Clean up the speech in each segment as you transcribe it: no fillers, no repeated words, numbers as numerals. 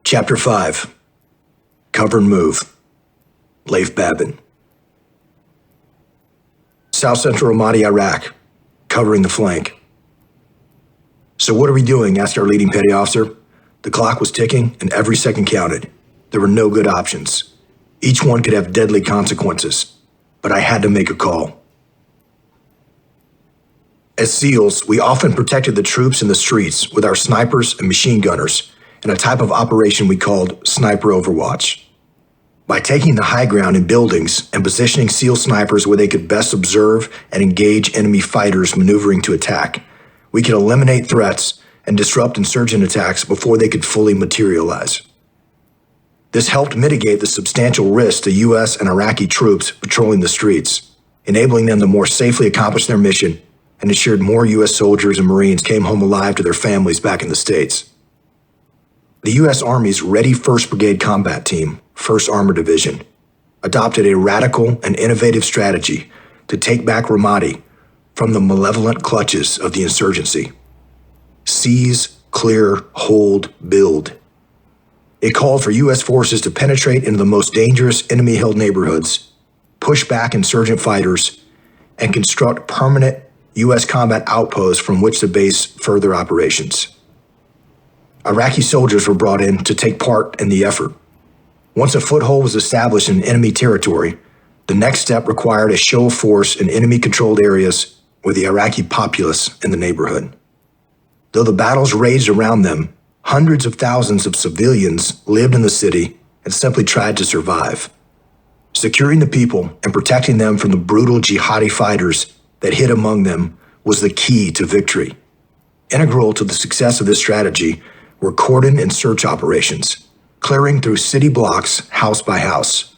Chapter 5. Cover and Move. Leif Babin. South Central Ramadi, Iraq. Covering the flank. "So what are we doing?" asked our leading petty officer. The clock was ticking and every second counted. There were no good options. Each one could have deadly consequences, but I had to make a call. As SEALs, we often protected the troops in the streets with our snipers and machine gunners in a type of operation we called Sniper Overwatch. By taking the high ground in buildings and positioning SEAL snipers where they could best observe and engage enemy fighters maneuvering to attack, we could eliminate threats and disrupt insurgent attacks before they could fully materialize. This helped mitigate the substantial risk to U.S. and Iraqi troops patrolling the streets, enabling them to more safely accomplish their mission and ensured more U.S. soldiers and Marines came home alive to their families back in the States. The U.S. Army's Ready 1st Brigade Combat Team, 1st Armored Division, adopted a radical and innovative strategy to take back Ramadi from the malevolent clutches of the insurgency. Seize, clear, hold, build. It called for U.S. forces to penetrate into the most dangerous enemy-held neighborhoods, push back insurgent fighters, and construct permanent U.S. combat outposts from which to base further operations. Iraqi soldiers were brought in to take part in the effort. Once a foothold was established in enemy territory, the next step required a show of force in enemy-controlled areas with the Iraqi populace in the neighborhood. Though the battles raged around them, hundreds of thousands of civilians lived in the city and simply tried to survive. Securing the people and protecting them from the brutal jihadi fighters that hid among them was the key to victory. Integral to the success of this strategy were cordon and search operations, clearing through city blocks house by house.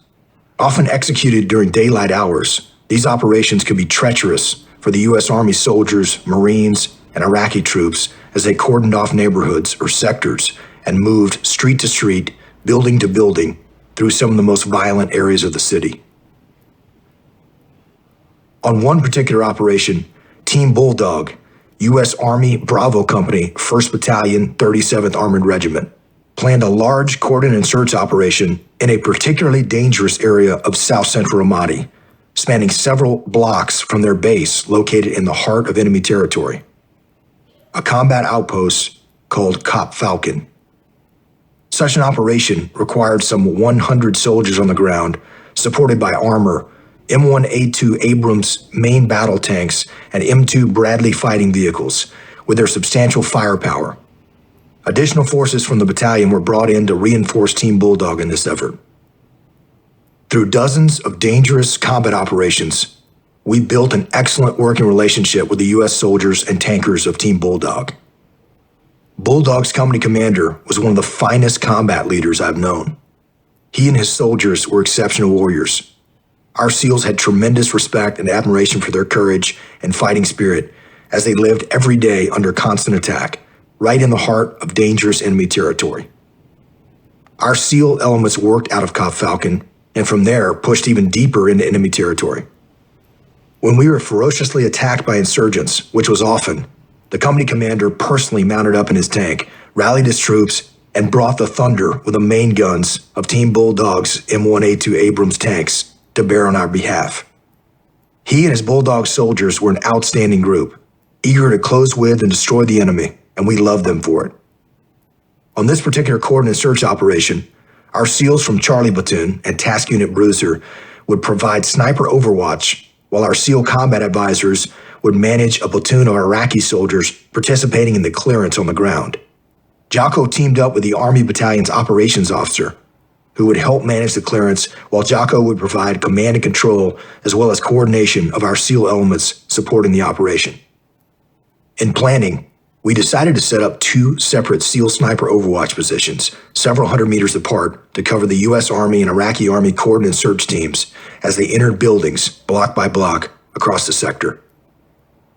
Often executed during daylight hours, these operations could be treacherous for the U.S. Army soldiers, Marines, and Iraqi troops as they cordoned off neighborhoods or sectors and moved street to street, building to building, through some of the most violent areas of the city. On one particular operation, Team Bulldog, U.S. Army Bravo Company, 1st Battalion, 37th Armored Regiment, planned a large cordon and search operation in a particularly dangerous area of South Central Ramadi, spanning several blocks from their base located in the heart of enemy territory. A combat outpost called Cop Falcon. Such an operation required some 100 soldiers on the ground, supported by armor, M1A2 Abrams main battle tanks, and M2 Bradley fighting vehicles, with their substantial firepower. Additional forces from the battalion were brought in to reinforce Team Bulldog in this effort. Through dozens of dangerous combat operations, we built an excellent working relationship with the U.S. soldiers and tankers of Team Bulldog. Bulldog's company commander was one of the finest combat leaders I've known. He and his soldiers were exceptional warriors. Our SEALs had tremendous respect and admiration for their courage and fighting spirit as they lived every day under constant attack, right in the heart of dangerous enemy territory. Our SEAL elements worked out of Cop Falcon and from there pushed even deeper into enemy territory. When we were ferociously attacked by insurgents, which was often, the company commander personally mounted up in his tank, rallied his troops, and brought the thunder with the main guns of Team Bulldog's M1A2 Abrams tanks to bear on our behalf. He and his Bulldog soldiers were an outstanding group, eager to close with and destroy the enemy, and we loved them for it. On this particular cordon and search operation, our SEALs from Charlie Platoon and Task Unit Bruiser would provide sniper overwatch, while our SEAL combat advisors would manage a platoon of Iraqi soldiers participating in the clearance on the ground. Jocko teamed up with the Army Battalion's operations officer, who would help manage the clearance, while Jocko would provide command and control as well as coordination of our SEAL elements supporting the operation. In planning, we decided to set up 2 separate SEAL sniper overwatch positions, several hundred meters apart, to cover the U.S. Army and Iraqi Army cordon and search teams as they entered buildings, block by block, across the sector.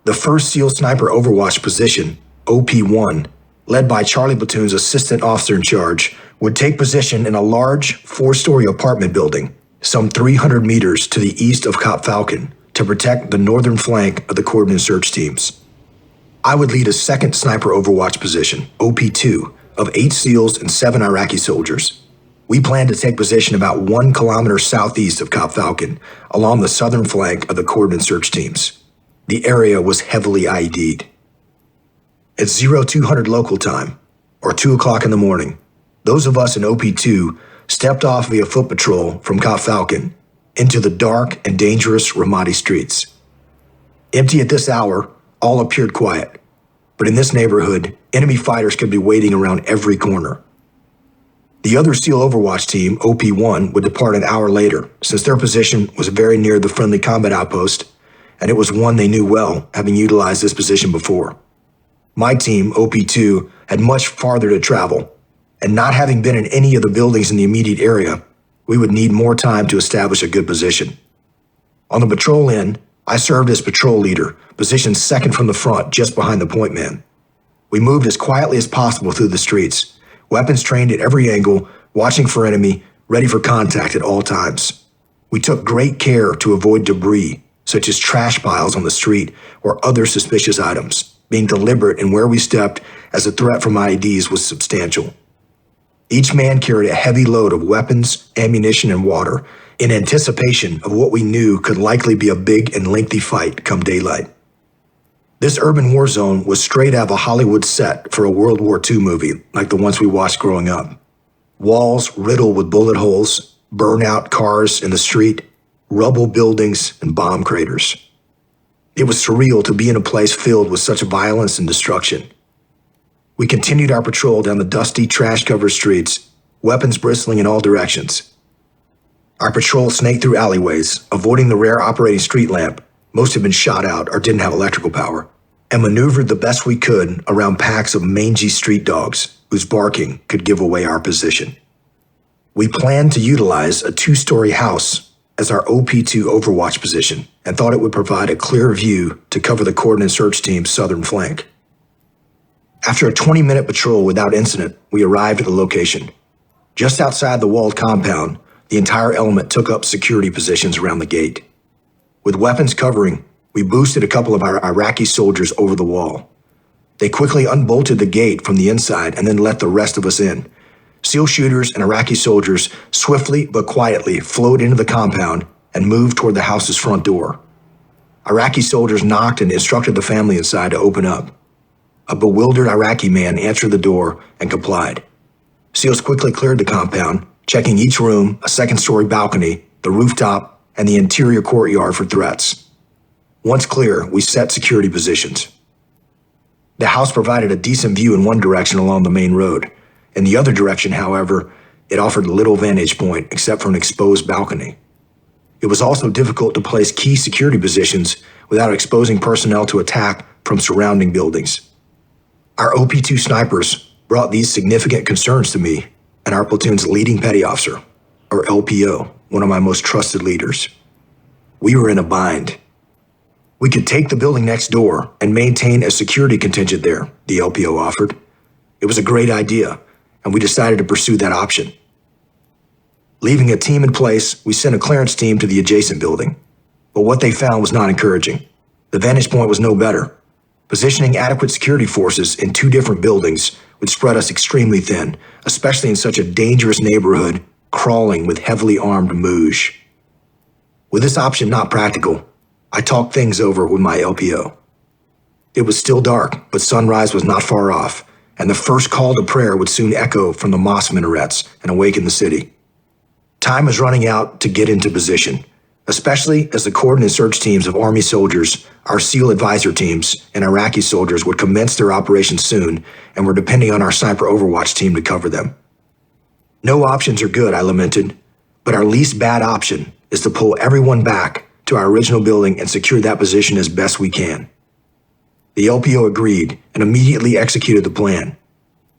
The first SEAL sniper overwatch position, OP1, led by Charlie Platoon's assistant officer in charge, would take position in a large 4-story apartment building, some 300 meters to the east of Cop Falcon, to protect the northern flank of the cordon and search teams. I would lead a second sniper overwatch position, OP2, of 8 SEALs and 7 Iraqi soldiers. We planned to take position about 1 kilometer southeast of Cop Falcon, along the southern flank of the coordinate search teams. The area was heavily IED'd. At 0200 local time, or 2 o'clock in the morning, those of us in OP2 stepped off via foot patrol from Cop Falcon into the dark and dangerous Ramadi streets. Empty at this hour, all appeared quiet, but in this neighborhood, enemy fighters could be waiting around every corner. The other SEAL Overwatch team, OP1, would depart an hour later, since their position was very near the friendly combat outpost, and it was one they knew well, having utilized this position before. My team, OP2, had much farther to travel, and not having been in any of the buildings in the immediate area, we would need more time to establish a good position. On the patrol end, I served as patrol leader, positioned second from the front, just behind the point man. We moved as quietly as possible through the streets, weapons trained at every angle, watching for enemy, ready for contact at all times. We took great care to avoid debris, such as trash piles on the street or other suspicious items, being deliberate in where we stepped as the threat from IEDs was substantial. Each man carried a heavy load of weapons, ammunition, and water in anticipation of what we knew could likely be a big and lengthy fight come daylight. This urban war zone was straight out of a Hollywood set for a World War II movie like the ones we watched growing up. Walls riddled with bullet holes, burnout cars in the street, rubble buildings, and bomb craters. It was surreal to be in a place filled with such violence and destruction. We continued our patrol down the dusty, trash-covered streets, weapons bristling in all directions. Our patrol snaked through alleyways, avoiding the rare operating street lamp, most had been shot out or didn't have electrical power, and maneuvered the best we could around packs of mangy street dogs whose barking could give away our position. We planned to utilize a 2-story house as our OP2 Overwatch position and thought it would provide a clear view to cover the coordinate search team's southern flank. After a 20-minute patrol without incident, we arrived at the location. Just outside the walled compound, the entire element took up security positions around the gate. With weapons covering, we boosted a couple of our Iraqi soldiers over the wall. They quickly unbolted the gate from the inside and then let the rest of us in. SEAL shooters and Iraqi soldiers swiftly but quietly flowed into the compound and moved toward the house's front door. Iraqi soldiers knocked and instructed the family inside to open up. A bewildered Iraqi man answered the door and complied. SEALs quickly cleared the compound, checking each room, a second-story balcony, the rooftop, and the interior courtyard for threats. Once clear, we set security positions. The house provided a decent view in one direction along the main road. In the other direction, however, it offered little vantage point except for an exposed balcony. It was also difficult to place key security positions without exposing personnel to attack from surrounding buildings. Our OP2 snipers brought these significant concerns to me and our platoon's leading petty officer, or LPO, one of my most trusted leaders. We were in a bind. We could take the building next door and maintain a security contingent there, the LPO offered. It was a great idea, and we decided to pursue that option. Leaving a team in place, we sent a clearance team to the adjacent building. But what they found was not encouraging. The vantage point was no better. Positioning adequate security forces in 2 different buildings would spread us extremely thin, especially in such a dangerous neighborhood crawling with heavily armed Mooj. With this option not practical, I talked things over with my LPO. It was still dark, but sunrise was not far off, and the first call to prayer would soon echo from the mosque minarets and awaken the city. Time was running out to get into position, especially as the coordinate search teams of Army soldiers, our SEAL advisor teams, and Iraqi soldiers would commence their operations soon and were depending on our Sniper Overwatch team to cover them. No options are good, I lamented, but our least bad option is to pull everyone back to our original building and secure that position as best we can. The LPO agreed and immediately executed the plan.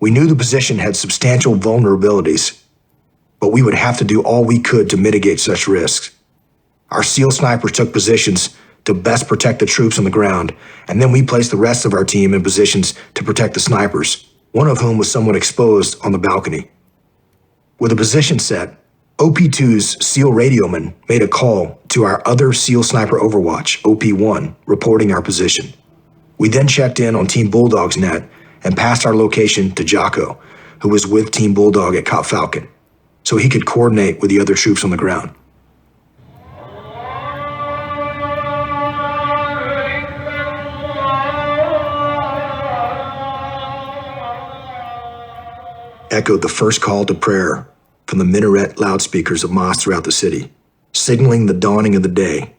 We knew the position had substantial vulnerabilities, but we would have to do all we could to mitigate such risks. Our SEAL snipers took positions to best protect the troops on the ground, and then we placed the rest of our team in positions to protect the snipers, one of whom was somewhat exposed on the balcony. With a position set, OP2's SEAL radioman made a call to our other SEAL Sniper Overwatch, OP1, reporting our position. We then checked in on Team Bulldog's net and passed our location to Jocko, who was with Team Bulldog at Cop Falcon, so he could coordinate with the other troops on the ground. Echoed the first call to prayer from the minaret loudspeakers of mosques throughout the city, signaling the dawning of the day.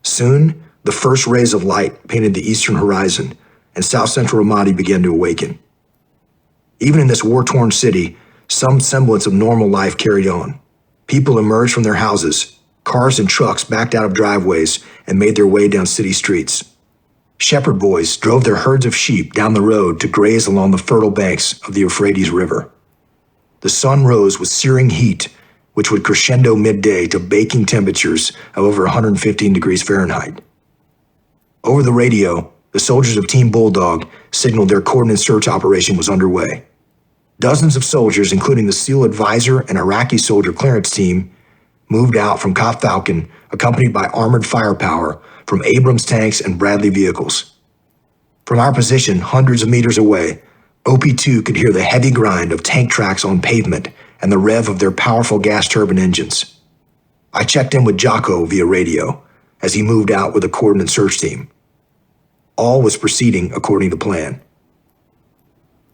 Soon, the first rays of light painted the eastern horizon, and south-central Ramadi began to awaken. Even in this war-torn city, some semblance of normal life carried on. People emerged from their houses, cars and trucks backed out of driveways and made their way down city streets. Shepherd boys drove their herds of sheep down the road to graze along the fertile banks of the Euphrates River. The sun rose with searing heat, which would crescendo midday to baking temperatures of over 115 degrees Fahrenheit. Over the radio, the soldiers of Team Bulldog signaled their coordinate search operation was underway. Dozens of soldiers, including the SEAL advisor and Iraqi soldier clearance team, moved out from Cop Falcon, accompanied by armored firepower from Abrams tanks and Bradley vehicles. From our position, hundreds of meters away, OP-2 could hear the heavy grind of tank tracks on pavement and the rev of their powerful gas turbine engines. I checked in with Jocko via radio as he moved out with a coordinate search team. All was proceeding according to plan.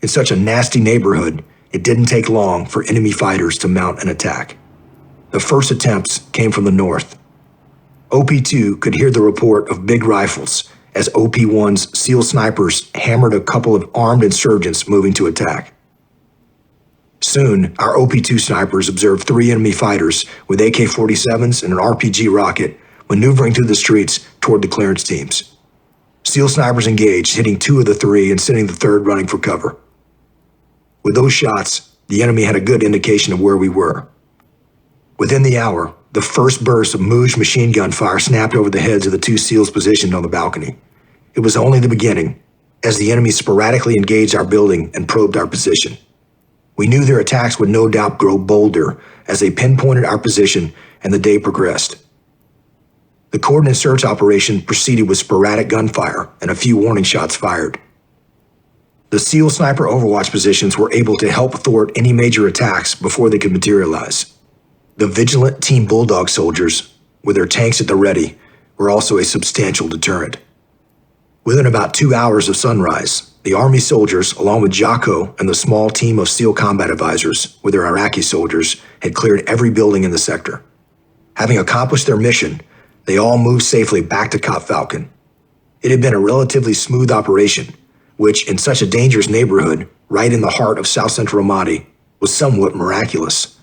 In such a nasty neighborhood, it didn't take long for enemy fighters to mount an attack. The first attempts came from the north. OP-2 could hear the report of big rifles as OP-1's SEAL snipers hammered a couple of armed insurgents moving to attack. Soon, our OP-2 snipers observed 3 enemy fighters with AK-47s and an RPG rocket maneuvering through the streets toward the clearance teams. SEAL snipers engaged, hitting 2 of the 3 and sending the 3rd running for cover. With those shots, the enemy had a good indication of where we were. Within the hour, the first burst of Mooj machine gun fire snapped over the heads of the 2 SEALs positioned on the balcony. It was only the beginning, as the enemy sporadically engaged our building and probed our position. We knew their attacks would no doubt grow bolder as they pinpointed our position and the day progressed. The coordinate search operation proceeded with sporadic gunfire and a few warning shots fired. The SEAL sniper overwatch positions were able to help thwart any major attacks before they could materialize. The vigilant Team Bulldog soldiers, with their tanks at the ready, were also a substantial deterrent. Within about 2 hours of sunrise, the Army soldiers, along with Jocko and the small team of SEAL combat advisors with their Iraqi soldiers, had cleared every building in the sector. Having accomplished their mission, they all moved safely back to Cop Falcon. It had been a relatively smooth operation, which, in such a dangerous neighborhood, right in the heart of South Central Ramadi, was somewhat miraculous.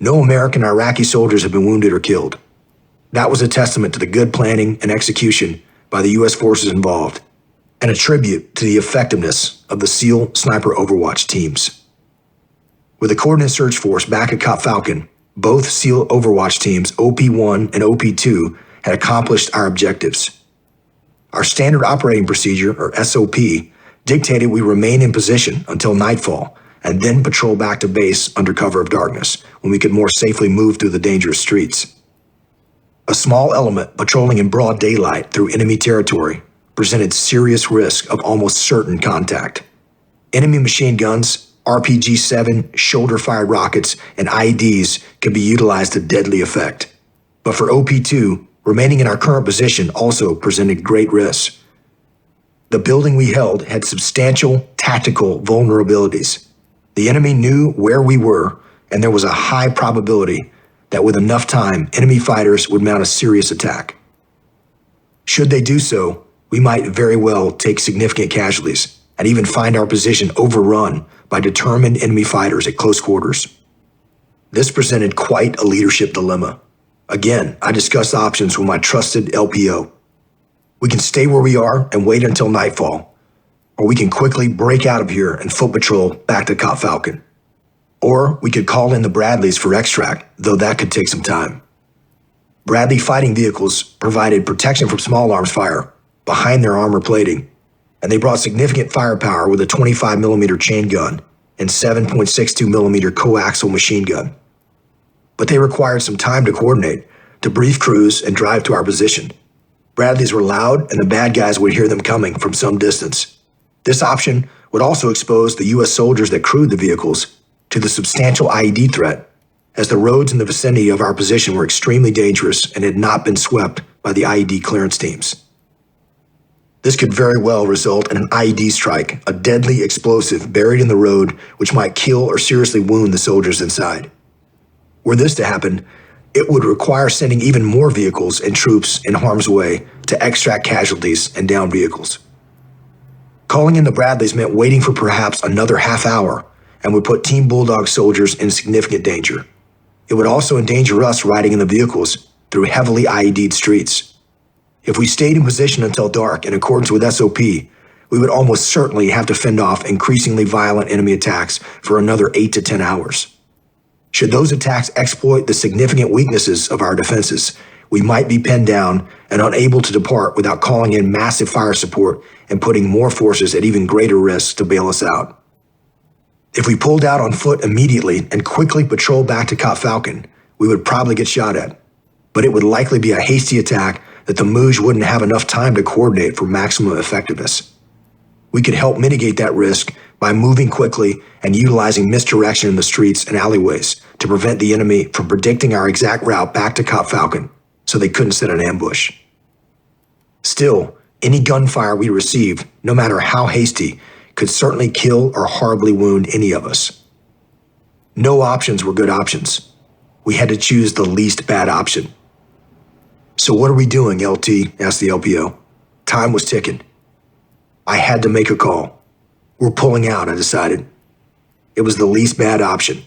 No American or Iraqi soldiers had been wounded or killed. That was a testament to the good planning and execution by the U.S. forces involved, and a tribute to the effectiveness of the SEAL sniper overwatch teams. With the coordinate search force back at Cop Falcon, both SEAL overwatch teams, OP-1 and OP-2, had accomplished our objectives. Our standard operating procedure, or SOP, dictated we remain in position until nightfall and then patrol back to base under cover of darkness when we could more safely move through the dangerous streets. A small element patrolling in broad daylight through enemy territory presented serious risk of almost certain contact. Enemy machine guns, RPG-7, shoulder-fired rockets, and IEDs could be utilized to deadly effect. But for OP-2, remaining in our current position also presented great risks. The building we held had substantial tactical vulnerabilities. The enemy knew where we were, and there was a high probability that with enough time, enemy fighters would mount a serious attack. Should they do so, we might very well take significant casualties and even find our position overrun by determined enemy fighters at close quarters. This presented quite a leadership dilemma. Again, I discussed options with my trusted LPO. We can stay where we are and wait until nightfall, or we can quickly break out of here and foot patrol back to Cop Falcon. Or we could call in the Bradleys for extract, though that could take some time. Bradley fighting vehicles provided protection from small arms fire behind their armor plating, and they brought significant firepower with a 25mm chain gun and 7.62mm coaxial machine gun. But they required some time to coordinate, to brief crews and drive to our position. Bradleys were loud, and the bad guys would hear them coming from some distance. This option would also expose the U.S. soldiers that crewed the vehicles to the substantial IED threat, as the roads in the vicinity of our position were extremely dangerous and had not been swept by the IED clearance teams. This could very well result in an IED strike, a deadly explosive buried in the road which might kill or seriously wound the soldiers inside. Were this to happen, it would require sending even more vehicles and troops in harm's way to extract casualties and down vehicles. Calling in the Bradleys meant waiting for perhaps another half hour and would put Team Bulldog soldiers in significant danger. It would also endanger us riding in the vehicles through heavily IED'd streets. If we stayed in position until dark in accordance with SOP, we would almost certainly have to fend off increasingly violent enemy attacks for another 8 to 10 hours. Should those attacks exploit the significant weaknesses of our defenses, we might be pinned down and unable to depart without calling in massive fire support and putting more forces at even greater risk to bail us out. If we pulled out on foot immediately and quickly patrolled back to Cop Falcon, we would probably get shot at. But it would likely be a hasty attack that the Mooj wouldn't have enough time to coordinate for maximum effectiveness. We could help mitigate that risk by moving quickly and utilizing misdirection in the streets and alleyways to prevent the enemy from predicting our exact route back to Cop Falcon so they couldn't set an ambush. Still, any gunfire we received, no matter how hasty, could certainly kill or horribly wound any of us. No options were good options. We had to choose the least bad option. "So what are we doing, LT?" asked the LPO. Time was ticking. I had to make a call. "We're pulling out," I decided. It was the least bad option.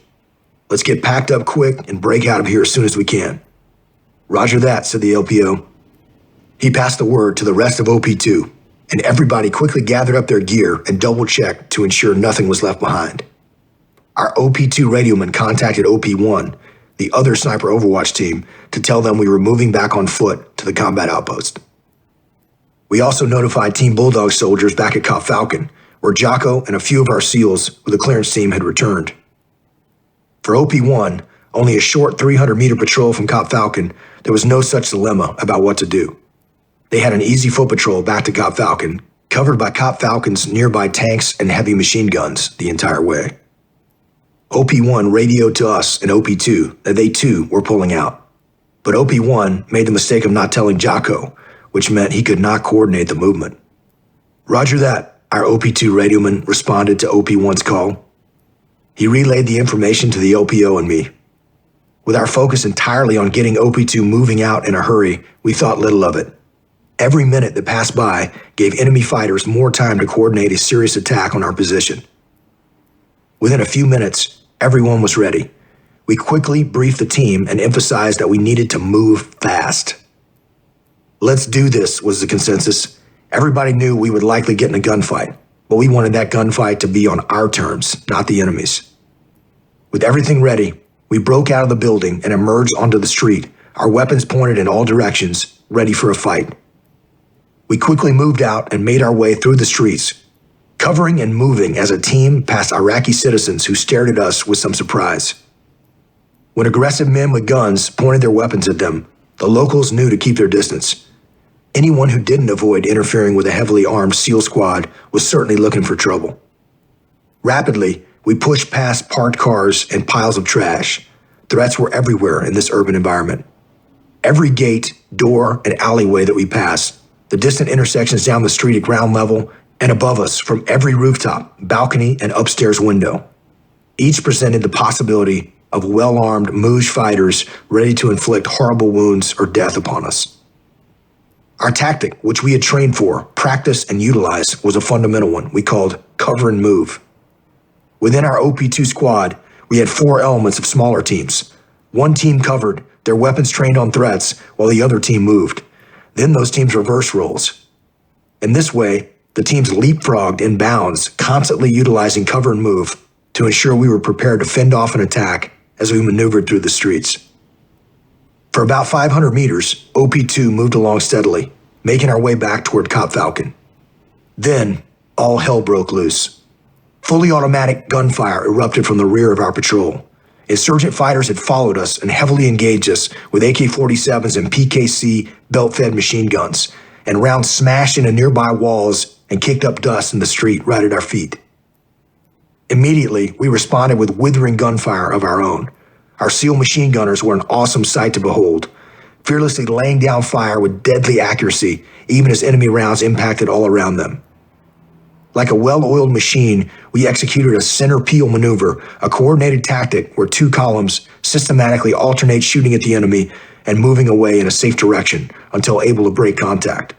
"Let's get packed up quick and break out of here as soon as we can." "Roger that," said the LPO. He passed the word to the rest of OP2, and everybody quickly gathered up their gear and double-checked to ensure nothing was left behind. Our OP2 radioman contacted OP1, the other sniper overwatch team, to tell them we were moving back on foot to the combat outpost. We also notified Team Bulldog soldiers back at Cop Falcon, where Jocko and a few of our SEALs with the clearance team had returned. For OP1, only a short 300-meter patrol from Cop Falcon, there was no such dilemma about what to do. They had an easy foot patrol back to Cop Falcon, covered by Cop Falcon's nearby tanks and heavy machine guns the entire way. OP1 radioed to us and OP2 that they too were pulling out. But OP1 made the mistake of not telling Jocko, which meant he could not coordinate the movement. "Roger that," our OP2 radioman responded to OP1's call. He relayed the information to the LPO and me. With our focus entirely on getting OP2 moving out in a hurry, we thought little of it. Every minute that passed by gave enemy fighters more time to coordinate a serious attack on our position. Within a few minutes, everyone was ready. We quickly briefed the team and emphasized that we needed to move fast. "Let's do this," was the consensus. Everybody knew we would likely get in a gunfight, but we wanted that gunfight to be on our terms, not the enemy's. With everything ready, we broke out of the building and emerged onto the street, our weapons pointed in all directions, ready for a fight. We quickly moved out and made our way through the streets, covering and moving as a team past Iraqi citizens who stared at us with some surprise. When aggressive men with guns pointed their weapons at them, the locals knew to keep their distance. Anyone who didn't avoid interfering with a heavily armed SEAL squad was certainly looking for trouble. Rapidly, we pushed past parked cars and piles of trash. Threats were everywhere in this urban environment. Every gate, door, and alleyway that we passed, the distant intersections down the street at ground level, and above us from every rooftop, balcony, and upstairs window. Each presented the possibility of well-armed Mooj fighters ready to inflict horrible wounds or death upon us. Our tactic, which we had trained for, practiced, and utilized, was a fundamental one we called cover and move. Within our OP2 squad, we had 4 elements of smaller teams. One team covered, their weapons trained on threats, while the other team moved. Then those teams reversed roles. In this way, the teams leapfrogged in bounds, constantly utilizing cover and move to ensure we were prepared to fend off an attack as we maneuvered through the streets. For about 500 meters, OP2 moved along steadily, making our way back toward Cop Falcon. Then, all hell broke loose. Fully automatic gunfire erupted from the rear of our patrol. Insurgent fighters had followed us and heavily engaged us with AK-47s and PKC belt-fed machine guns, and rounds smashed into nearby walls and kicked up dust in the street right at our feet. Immediately, we responded with withering gunfire of our own. Our SEAL machine gunners were an awesome sight to behold, fearlessly laying down fire with deadly accuracy, even as enemy rounds impacted all around them. Like a well-oiled machine, we executed a center peel maneuver, a coordinated tactic where two columns systematically alternate shooting at the enemy and moving away in a safe direction until able to break contact.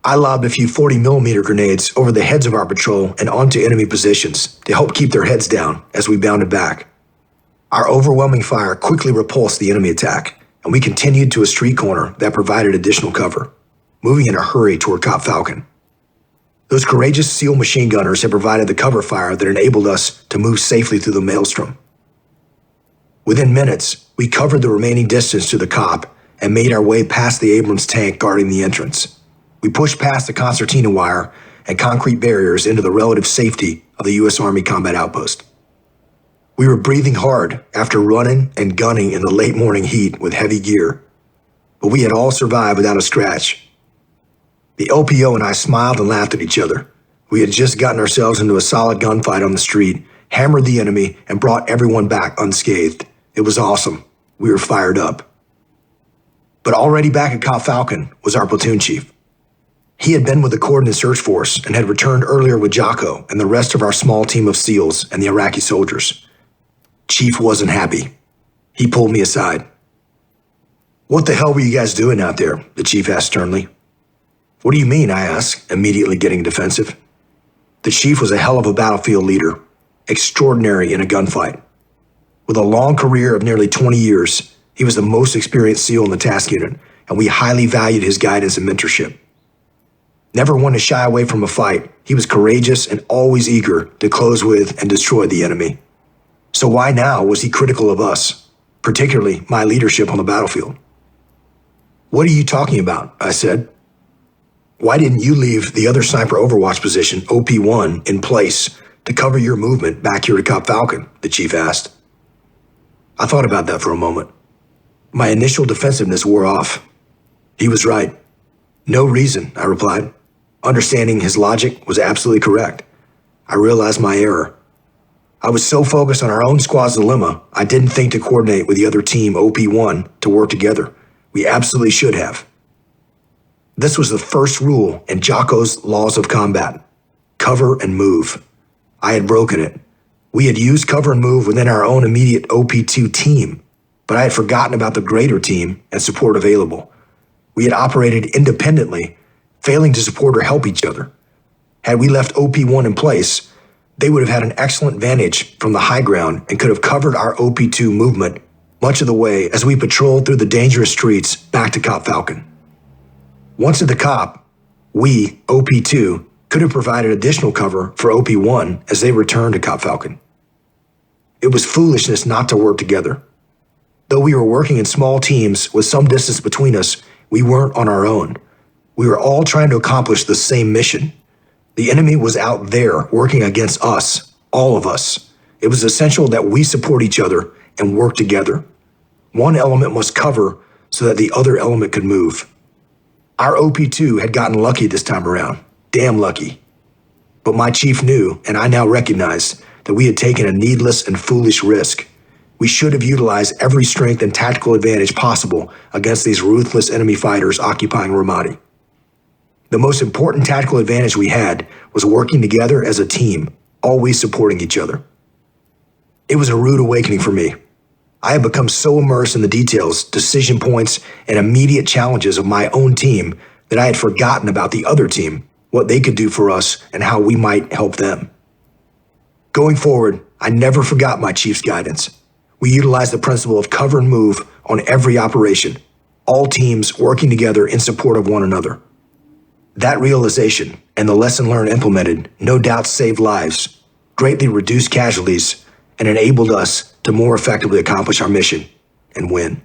I lobbed a few 40mm grenades over the heads of our patrol and onto enemy positions to help keep their heads down as we bounded back. Our overwhelming fire quickly repulsed the enemy attack, and we continued to a street corner that provided additional cover, moving in a hurry toward Cop Falcon. Those courageous SEAL machine gunners had provided the cover fire that enabled us to move safely through the maelstrom. Within minutes, we covered the remaining distance to the Cop and made our way past the Abrams tank guarding the entrance. We pushed past the concertina wire and concrete barriers into the relative safety of the U.S. Army combat outpost. We were breathing hard after running and gunning in the late morning heat with heavy gear, but we had all survived without a scratch. The LPO and I smiled and laughed at each other. We had just gotten ourselves into a solid gunfight on the street, hammered the enemy, and brought everyone back unscathed. It was awesome. We were fired up. But already back at Cop Falcon was our platoon chief. He had been with the Coordinate Search Force and had returned earlier with Jocko and the rest of our small team of SEALs and the Iraqi soldiers. Chief wasn't happy. He pulled me aside. "What the hell were you guys doing out there?" the chief asked sternly. "What do you mean?" I asked, immediately getting defensive. The chief was a hell of a battlefield leader, extraordinary in a gunfight. With a long career of nearly 20 years, he was the most experienced SEAL in the task unit, and we highly valued his guidance and mentorship. Never one to shy away from a fight, he was courageous and always eager to close with and destroy the enemy. So why now was he critical of us, particularly my leadership on the battlefield? "What are you talking about?" I said. "Why didn't you leave the other sniper overwatch position, OP-1, in place to cover your movement back here to Cop Falcon?" the chief asked. I thought about that for a moment. My initial defensiveness wore off. He was right. "No reason," I replied. Understanding his logic was absolutely correct. I realized my error. I was so focused on our own squad's dilemma, I didn't think to coordinate with the other team, OP-1, to work together. We absolutely should have. This was the first rule in Jocko's laws of combat: cover and move. I had broken it. We had used cover and move within our own immediate OP-2 team, but I had forgotten about the greater team and support available. We had operated independently, failing to support or help each other. Had we left OP-1 in place, they would have had an excellent vantage from the high ground and could have covered our OP-2 movement much of the way as we patrolled through the dangerous streets back to Cop Falcon. Once at the Cop, we, OP-2, could have provided additional cover for OP-1 as they returned to Cop Falcon. It was foolishness not to work together. Though we were working in small teams with some distance between us, we weren't on our own. We were all trying to accomplish the same mission. The enemy was out there working against us, all of us. It was essential that we support each other and work together. One element must cover so that the other element could move. Our OP-2 had gotten lucky this time around. Damn lucky. But my chief knew, and I now recognize, that we had taken a needless and foolish risk. We should have utilized every strength and tactical advantage possible against these ruthless enemy fighters occupying Ramadi. The most important tactical advantage we had was working together as a team, always supporting each other. It was a rude awakening for me. I had become so immersed in the details, decision points, and immediate challenges of my own team that I had forgotten about the other team, what they could do for us, and how we might help them. Going forward, I never forgot my chief's guidance. We utilized the principle of cover and move on every operation, all teams working together in support of one another. That realization and the lesson learned implemented no doubt saved lives, greatly reduced casualties, and enabled us to more effectively accomplish our mission and win.